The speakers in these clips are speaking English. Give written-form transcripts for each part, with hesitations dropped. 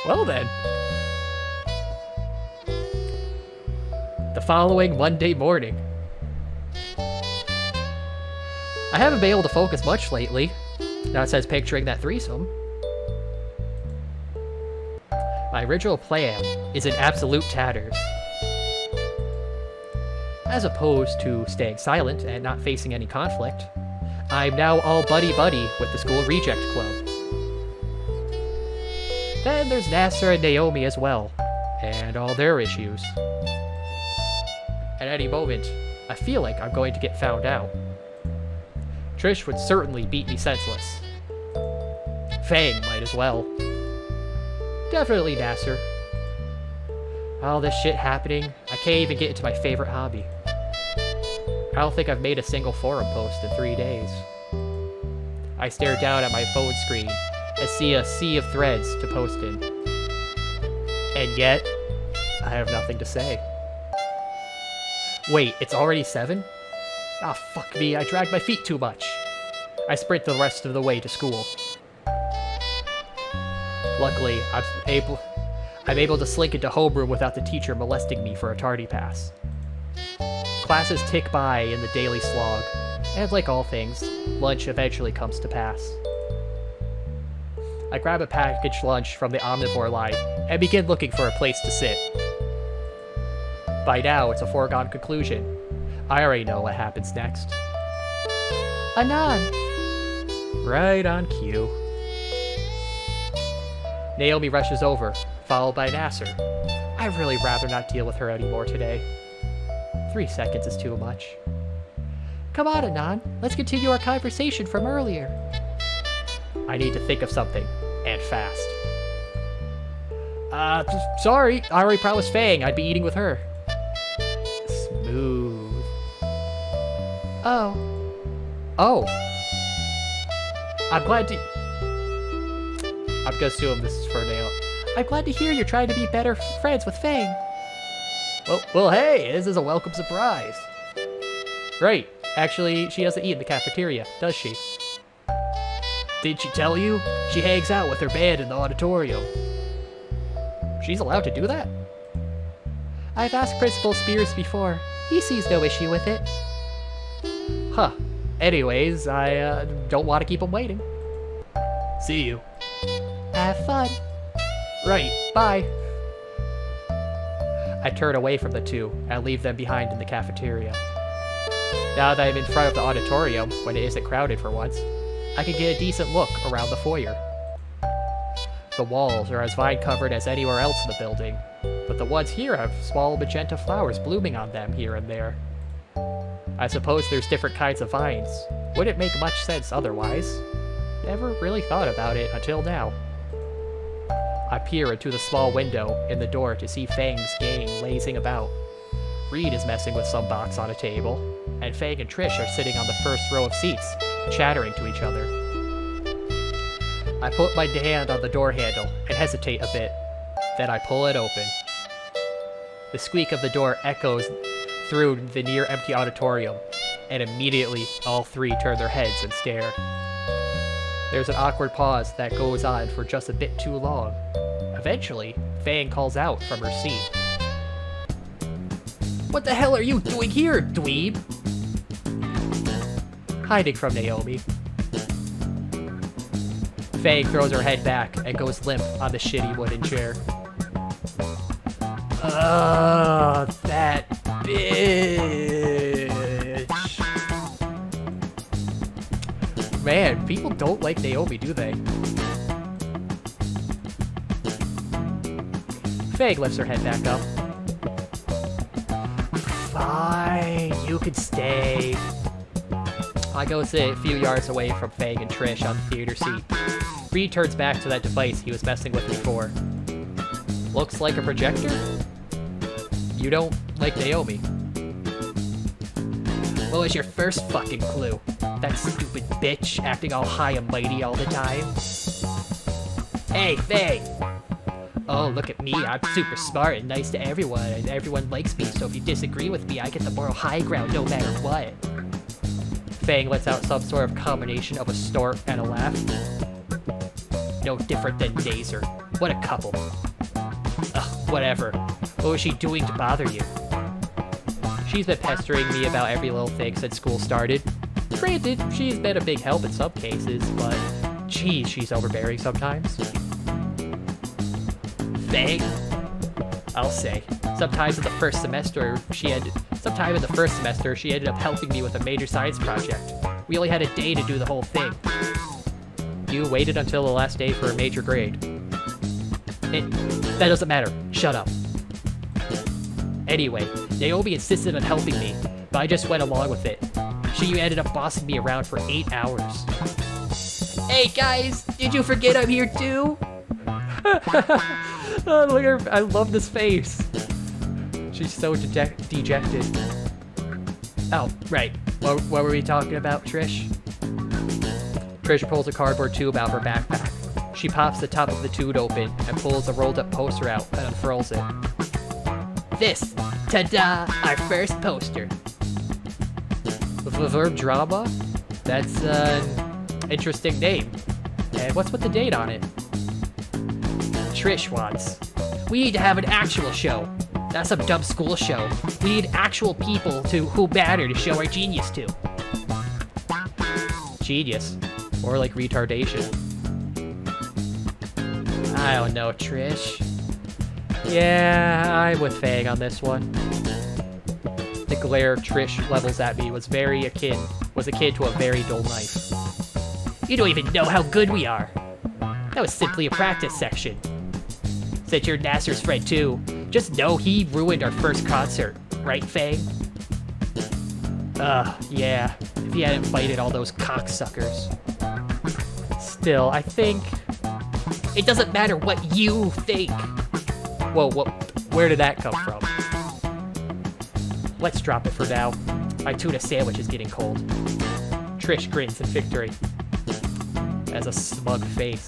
Well then. The following Monday morning. I haven't been able to focus much lately. Now it says picturing that threesome. My original plan is in absolute tatters. As opposed to staying silent and not facing any conflict, I'm now all buddy-buddy with the school reject club. Then there's Nasser and Naomi as well, and all their issues. At any moment, I feel like I'm going to get found out. Trish would certainly beat me senseless. Fang might as well. Definitely Nasser. All this shit happening, I can't even get into my favorite hobby. I don't think I've made a single forum post in 3 days. I stare down at my phone screen and see a sea of threads to post in. And yet, I have nothing to say. Wait, it's already 7? Ah, fuck me, I dragged my feet too much. I sprint the rest of the way to school. Luckily, I'm able to slink into homeroom without the teacher molesting me for a tardy pass. Classes tick by in the daily slog, and like all things, lunch eventually comes to pass. I grab a packaged lunch from the omnivore line and begin looking for a place to sit. By now, it's a foregone conclusion. I already know what happens next. Anon! Right on cue. Naomi rushes over, followed by Nasser. I'd really rather not deal with her anymore today. 3 seconds is too much. Come on, Anon. Let's continue our conversation from earlier. I need to think of something, and fast. Sorry. I already promised Fang I'd be eating with her. Smooth. Oh. I'm glad to... I'm gonna assume this is for Naomi. I'm glad to hear you're trying to be better friends with Fang. Well, hey, this is a welcome surprise. Right. Actually, she doesn't eat in the cafeteria, does she? Did she tell you? She hangs out with her band in the auditorium. She's allowed to do that? I've asked Principal Spears before. He sees no issue with it. Huh. Anyways, I don't want to keep him waiting. See you. Have fun. Right, bye. I turn away from the two and leave them behind in the cafeteria. Now that I'm in front of the auditorium, when it isn't crowded for once, I can get a decent look around the foyer. The walls are as vine-covered as anywhere else in the building, but the ones here have small magenta flowers blooming on them here and there. I suppose there's different kinds of vines. Wouldn't make much sense otherwise. Never really thought about it until now. I peer into the small window in the door to see Fang's gang lazing about. Reed is messing with some box on a table, and Fang and Trish are sitting on the first row of seats, chattering to each other. I put my hand on the door handle and hesitate a bit, then I pull it open. The squeak of the door echoes through the near-empty auditorium, and immediately all three turn their heads and stare. There's an awkward pause that goes on for just a bit too long. Eventually, Fang calls out from her seat. What the hell are you doing here, dweeb? Hiding from Naomi. Fang throws her head back and goes limp on the shitty wooden chair. Ugh, that bitch. Man, people don't like Naomi, do they? Fang lifts her head back up. Fine, you can stay. I go sit a few yards away from Fang and Trish on the theater seat. Reed turns back to that device he was messing with before. Looks like a projector? You don't like Naomi. What was your first fucking clue? That stupid bitch acting all high and mighty all the time. Hey, Fang! Oh, look at me, I'm super smart and nice to everyone, and everyone likes me, so if you disagree with me, I get the moral high ground no matter what. Fang lets out some sort of combination of a snort and a laugh. No different than Nazer. What a couple. Ugh, whatever. What was she doing to bother you? She's been pestering me about every little thing since school started. Granted, she's been a big help in some cases, but geez, she's overbearing sometimes. Fang? I'll say. Sometime in the first semester, she ended up helping me with a major science project. We only had a day to do the whole thing. You waited until the last day for a major grade. That doesn't matter. Shut up. Anyway, Naomi insisted on helping me, but I just went along with it. She ended up bossing me around for 8 hours. Hey guys, did you forget I'm here too? Oh, look at her. I love this face. She's so dejected. Oh, right. What were we talking about, Trish? Trish pulls a cardboard tube out of her backpack. She pops the top of the tube open and pulls a rolled up poster out and unfurls it. This, ta-da, our first poster. The verb drama? That's an interesting name. And what's with the date on it? Trish wants. We need to have an actual show. Not some dumb school show. We need actual people who matter to show our genius to. Genius. Or like retardation. I don't know, Trish. Yeah, I'm with Fang on this one. The glare Trish levels at me was akin to a very dull knife. You don't even know how good we are. That was simply a practice section. Since you're Nasser's friend too, just know he ruined our first concert, right, Fang? Yeah, if he hadn't invited all those cocksuckers. Still, I think... It doesn't matter what you think! Whoa, where did that come from? Let's drop it for now. My tuna sandwich is getting cold. Trish grins in victory. Has a smug face.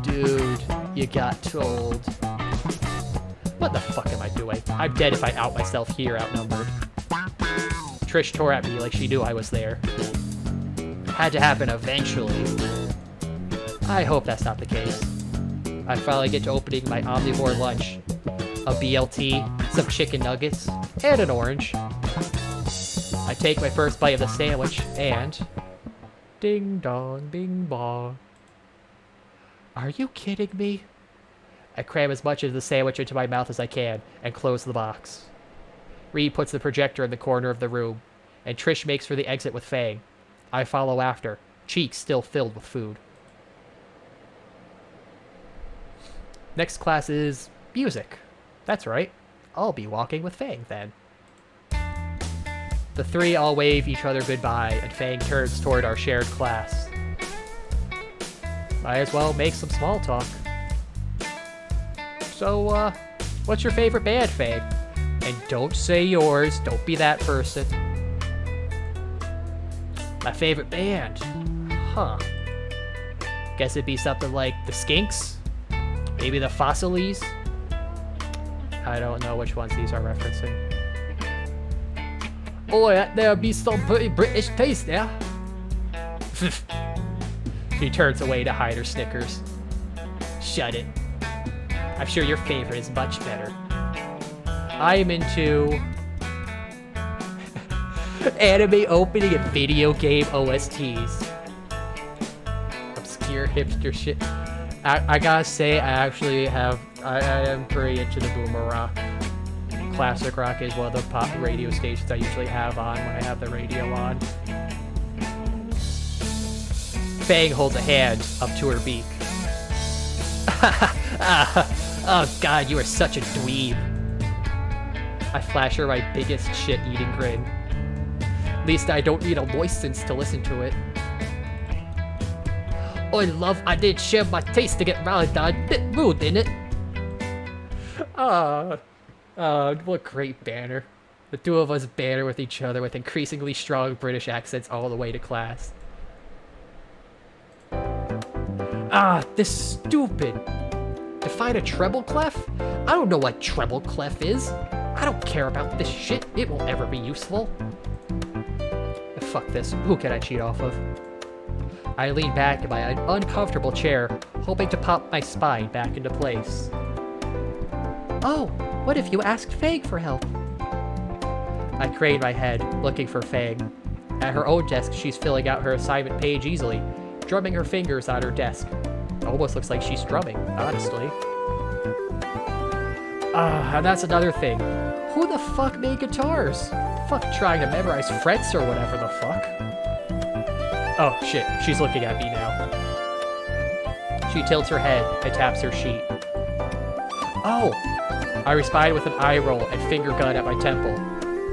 Dude, you got told. What the fuck am I doing? I'm dead if I out myself here outnumbered. Trish tore at me like she knew I was there. Had to happen eventually. I hope that's not the case. I finally get to opening my omnivore lunch. A BLT, some chicken nuggets, and an orange. I take my first bite of the sandwich, and... Ding dong, bing bong. Are you kidding me? I cram as much of the sandwich into my mouth as I can, and close the box. Reed puts the projector in the corner of the room, and Trish makes for the exit with Fang. I follow after, cheeks still filled with food. Next class is music. That's right. I'll be walking with Fang then. The three all wave each other goodbye, and Fang turns toward our shared class. Might as well make some small talk. So, what's your favorite band, Fang? And don't say yours, don't be that person. My favorite band? Huh. Guess it'd be something like the Skinks? Maybe the Fossilies? I don't know which ones these are referencing. Oh, there'll be some pretty British taste there. She turns away to hide her snickers. Shut it. I'm sure your favorite is much better. I'm into... anime opening and video game OSTs. Obscure hipster shit. I gotta say, I am pretty into the boomer rock. Classic rock is one of the pop radio stations I usually have on when I have the radio on. Fang holds a hand up to her beak. Oh god, you are such a dweeb. I flash her my biggest shit-eating grin. At least I don't need a license to listen to it. I did share my taste to get Ramadan. Bit rude, didn't it? What great banner. The two of us banter with each other with increasingly strong British accents all the way to class. This stupid. Define a treble clef? I don't know what treble clef is. I don't care about this shit. It won't ever be useful. Fuck this. Who can I cheat off of? I lean back in my uncomfortable chair, hoping to pop my spine back into place. Oh, what if you asked Fang for help? I crane my head, looking for Fang. At her own desk, she's filling out her assignment page easily, drumming her fingers on her desk. Almost looks like she's drumming, honestly. And that's another thing. Who the fuck made guitars? Fuck trying to memorize frets or whatever the fuck. Oh shit, she's looking at me now. She tilts her head and taps her sheet. Oh! I respond with an eye roll and finger gun at my temple.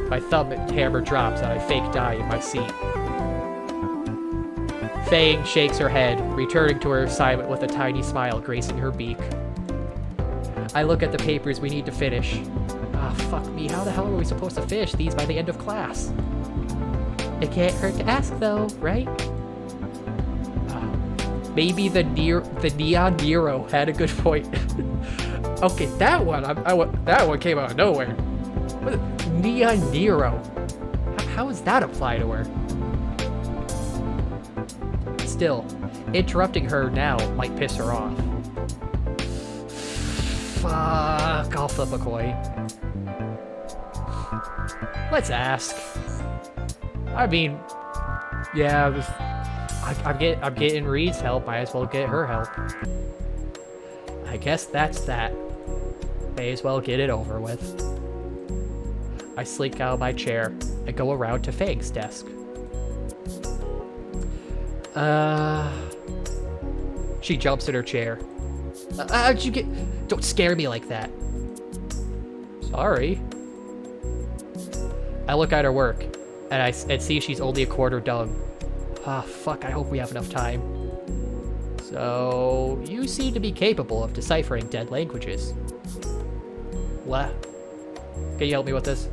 My thumb hammer drops and I fake die in my seat. Fang shakes her head, returning to her assignment with a tiny smile gracing her beak. I look at the papers we need to finish. Ah, fuck me, how the hell are we supposed to finish these by the end of class? It can't hurt to ask though, right? Maybe the Neon Nero had a good point. Okay, that one, that one came out of nowhere. What, Neon Nero? How does that apply to her? Still, interrupting her now might piss her off. Fuck, I'll flip a coin. Let's ask. I mean, yeah, I'm getting Reed's help. Might as well get her help. I guess that's that. May as well get it over with. I slink out of my chair and go around to Fang's desk. She jumps in her chair. How'd you get... Don't scare me like that. Sorry. I look at her work, and see she's only a quarter done. Ah, fuck, I hope we have enough time. So, you seem to be capable of deciphering dead languages. What? Can you help me with this?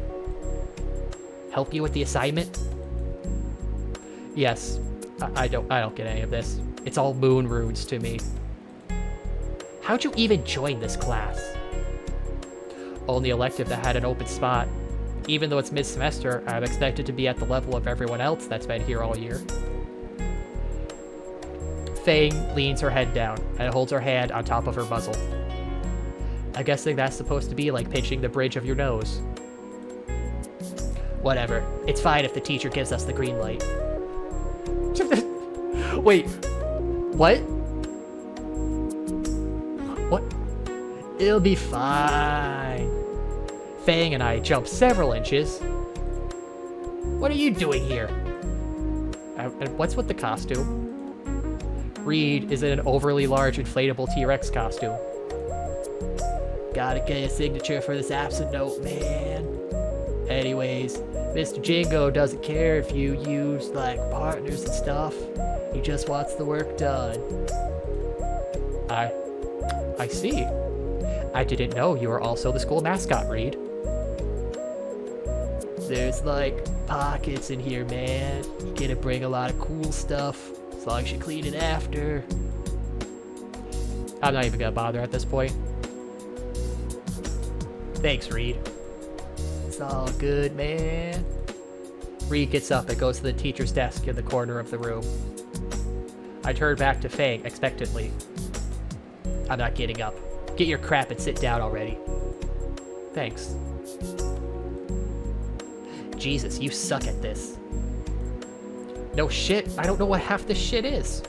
Help you with the assignment? Yes. I don't get any of this. It's all moon runes to me. How'd you even join this class? Only elective that had an open spot. Even though it's mid-semester, I'm expected to be at the level of everyone else that's been here all year. Fang leans her head down and holds her hand on top of her muzzle. I'm guessing that's supposed to be like pinching the bridge of your nose. Whatever. It's fine if the teacher gives us the green light. Wait. What? What? It'll be fine. Fang and I jump several inches. What are you doing here? And what's with the costume? Reed is in an overly large inflatable T-Rex costume. Gotta get a signature for this absent note, man. Anyways, Mr. Jingo doesn't care if you use, like, partners and stuff. He just wants the work done. I see. I didn't know you were also the school mascot, Reed. There's, like, pockets in here, man. You get to bring a lot of cool stuff, as long as you clean it after. I'm not even gonna bother at this point. Thanks, Reed. It's all good, man. Reed gets up and goes to the teacher's desk in the corner of the room. I turn back to Fang expectantly. I'm not getting up. Get your crap and sit down already. Thanks. Jesus, you suck at this. No shit, I don't know what half this shit is.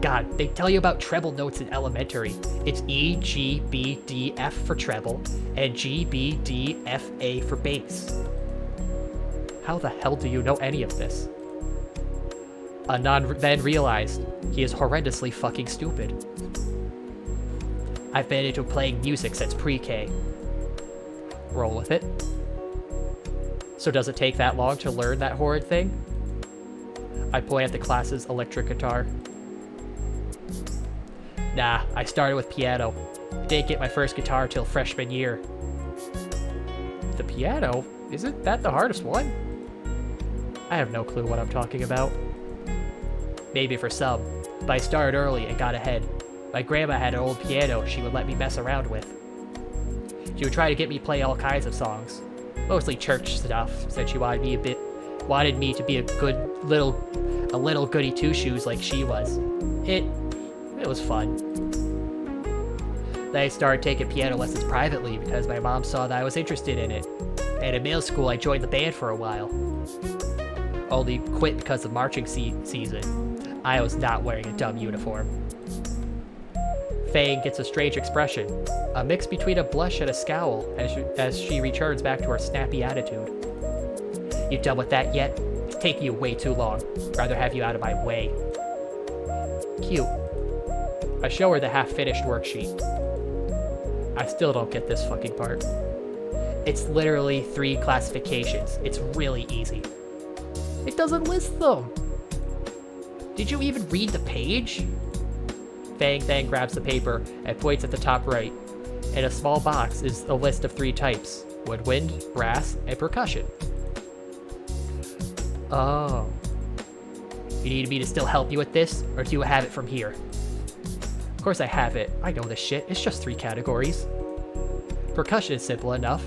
God, they tell you about treble notes in elementary. It's E, G, B, D, F for treble, and G, B, D, F, A for bass. How the hell do you know any of this? Anon then realized he is horrendously fucking stupid. I've been into playing music since pre-K. Roll with it. So does it take that long to learn that horrid thing? I point at the class's electric guitar. Nah, I started with piano. Didn't get my first guitar till freshman year. The piano? Isn't that the hardest one? I have no clue what I'm talking about. Maybe for some, but I started early and got ahead. My grandma had an old piano she would let me mess around with. She would try to get me play all kinds of songs. Mostly church stuff, since she wanted me to be a good little a little goody two-shoes like she was. It was fun. Then I started taking piano lessons privately because my mom saw that I was interested in it. And in middle school, I joined the band for a while. Only quit because of marching season. I was not wearing a dumb uniform. Fang gets a strange expression, a mix between a blush and a scowl as she returns back to her snappy attitude. You done with that yet? It's taking you way too long. Rather have you out of my way. Cute. I show her the half-finished worksheet. I still don't get this fucking part. It's literally 3 classifications. It's really easy. It doesn't list them. Did you even read the page? Fang then grabs the paper and points at the top right. In a small box is a list of 3 types: woodwind, brass, and percussion. Oh. You need me to still help you with this, or do you have it from here? Of course I have it. I know this shit. It's just 3 categories. Percussion is simple enough.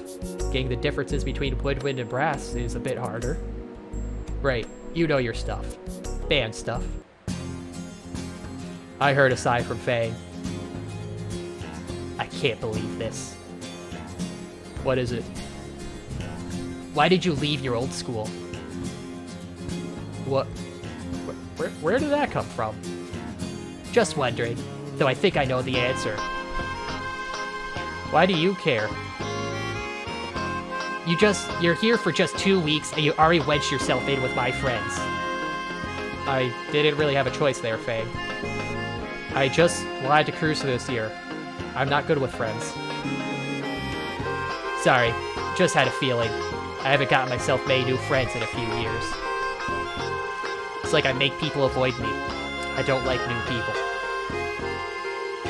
Getting the differences between woodwind and brass is a bit harder. Right, you know your stuff. Band stuff. I heard a sigh from Fang. I can't believe this. What is it? Why did you leave your old school? What? Where did that come from? Just wondering, though I think I know the answer. Why do you care? You're here for just 2 weeks and you already wedged yourself in with my friends. I didn't really have a choice there, Fang. I just wanted to cruise this year. I'm not good with friends. Sorry, just had a feeling. I haven't gotten myself many new friends in a few years. It's like I make people avoid me. I don't like new people.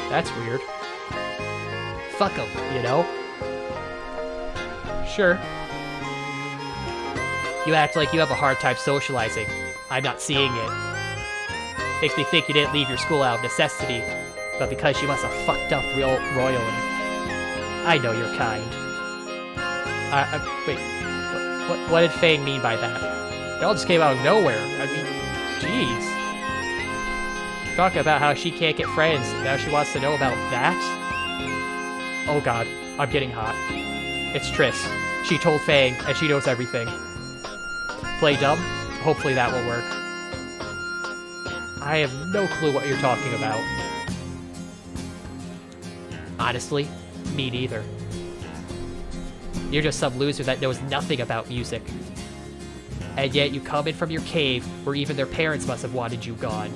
That's weird. Fuck them, you know? Sure. You act like you have a hard time socializing. I'm not seeing it. Makes me think you didn't leave your school out of necessity, but because you must have fucked up royally. I know you're kind. Wait, what did Fang mean by that? It all just came out of nowhere. I mean, jeez. Talk about how she can't get friends, now she wants to know about that? Oh god, I'm getting hot. It's Triss. She told Fang, and she knows everything. Play dumb? Hopefully that will work. I have no clue what you're talking about. Honestly, me neither. You're just some loser that knows nothing about music. And yet you come in from your cave where even their parents must have wanted you gone.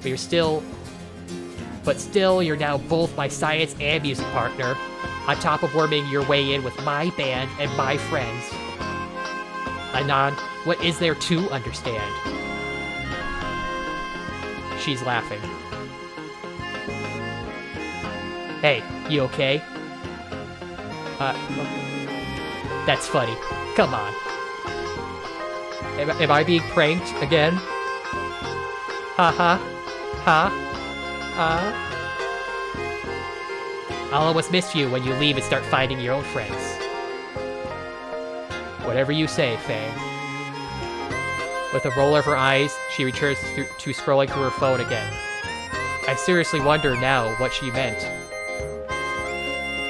But still, you're now both my science and music partner, on top of worming your way in with my band and my friends. Anon, what is there to understand? She's laughing. Hey, you okay? That's funny. Come on. Am I being pranked again? Ha. I'll almost miss you when you leave and start finding your own friends. Whatever you say, Fang. With a roll of her eyes, she returns to scrolling through her phone again. I seriously wonder now what she meant.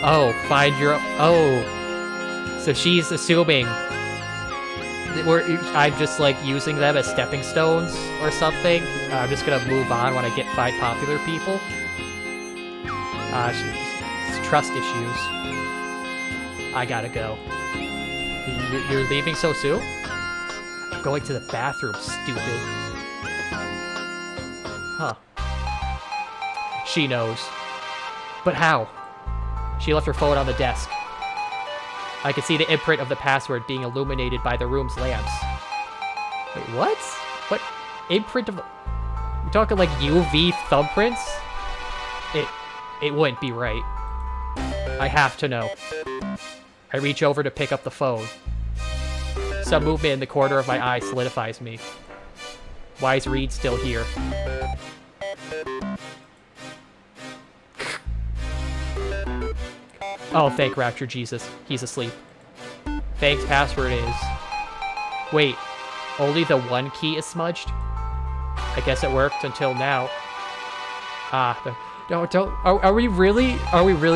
Oh, find your... Oh. So she's assuming... I'm just, like, using them as stepping stones or something. I'm just gonna move on when I find popular people. Trust issues. I gotta go. You're leaving so soon? I'm going to the bathroom, stupid. Huh. She knows. But how? She left her phone on the desk. I could see the imprint of the password being illuminated by the room's lamps. Wait, what? What imprint of... You're talking like UV thumbprints? It wouldn't be right. I have to know. I reach over to pick up the phone. Some movement in the corner of my eye solidifies me. Why is Reed still here? Oh, thank Rapture Jesus. He's asleep. Fang's password is... Wait, Only the one key is smudged? I guess it worked until now. No, don't. Are we really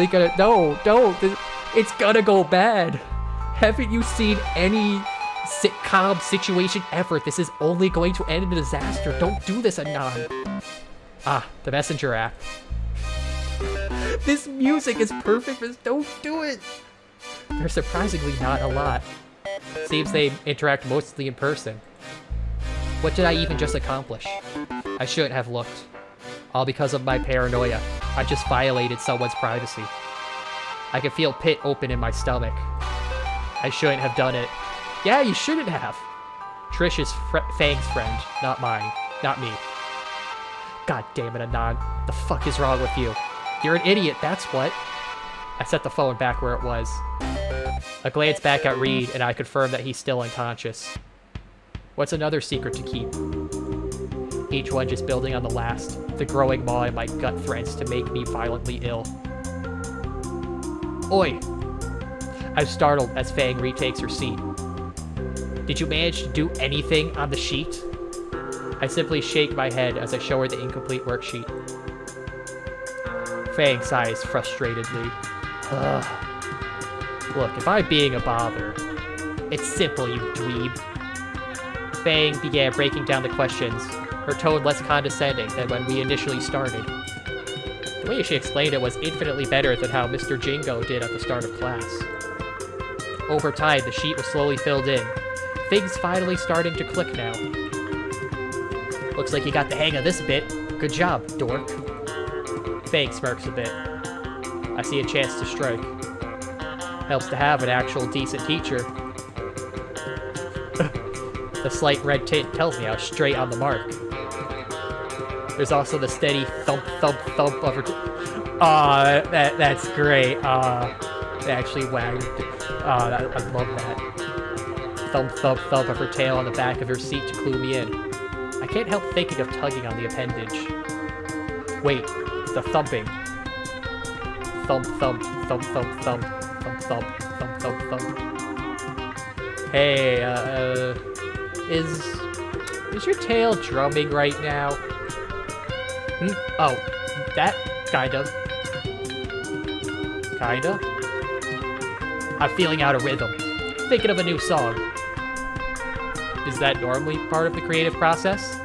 gonna? No, don't. It's gonna go bad. Haven't you seen any sitcom situation ever? This is only going to end in a disaster. Don't do this, Anon. The messenger app. This music is perfect, but don't do it. They're surprisingly not a lot. Seems they interact mostly in person. What did I even just accomplish? I shouldn't have looked. All because of my paranoia. I just violated someone's privacy. I can feel pit open in my stomach. I shouldn't have done it. Yeah, you shouldn't have. Trish is Fang's friend, not mine. Not me. God damn it, Anon. The fuck is wrong with you? You're an idiot, that's what. I set the phone back where it was. A glance back at Reed, and I confirmed that he's still unconscious. What's another secret to keep? Each one just building on the last. The growing maw in my gut threats to make me violently ill. Oi! I'm startled as Fang retakes her seat. Did you manage to do anything on the sheet? I simply shake my head as I show her the incomplete worksheet. Fang sighs frustratedly. Ugh. Look, if I'm being a bother, it's simple, you dweeb. Fang began breaking down the questions, her tone less condescending than when we initially started. The way she explained it was infinitely better than how Mr. Jingo did at the start of class. Over time, the sheet was slowly filled in. Things finally starting to click now. Looks like you got the hang of this bit. Good job, dork. Fang smirks a bit. I see a chance to strike. Helps to have an actual decent teacher. The slight red tint tells me I was straight on the mark. There's also the steady thump, thump, thump of her. That's great. They actually wagged. I love that. Thump, thump, thump of her tail on the back of her seat to clue me in. I can't help thinking of tugging on the appendage. Wait, the thumping. Thump, thump, thump, thump, thump, thump, thump, thump, thump, thump. Hey, is your tail drumming right now? Oh, that kind of. Kinda? I'm feeling out of rhythm. Thinking of a new song. Is that normally part of the creative process?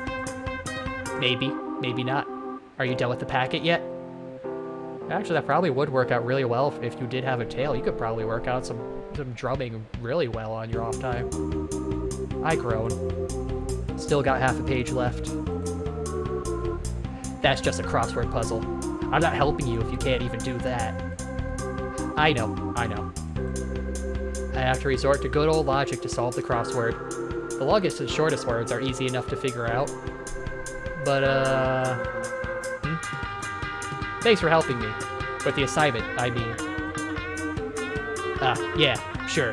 Maybe, maybe not. Are you done with the packet yet? Actually, that probably would work out really well if you did have a tail. You could probably work out some drumming really well on your off time. I groan. Still got half a page left. That's just a crossword puzzle. I'm not helping you if you can't even do that. I know. I have to resort to good old logic to solve the crossword. The longest and shortest words are easy enough to figure out. But, Thanks for helping me. With the assignment, I mean. Yeah, sure.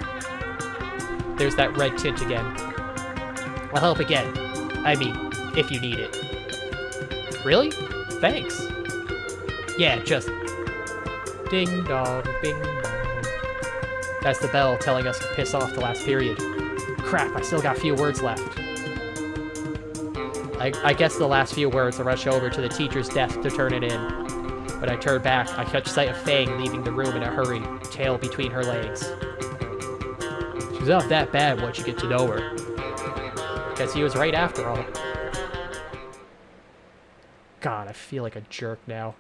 There's that red tint again. I'll help again. I mean, if you need it. Really? Thanks. Yeah, just... Ding dong, bing dong. That's the bell telling us to piss off the last period. Crap, I still got a few words left. I guess the last few words will rush over to the teacher's desk to turn it in. When I turn back, I catch sight of Fang leaving the room in a hurry, tail between her legs. She's not that bad once you get to know her. Guess he was right after all. God, I feel like a jerk now.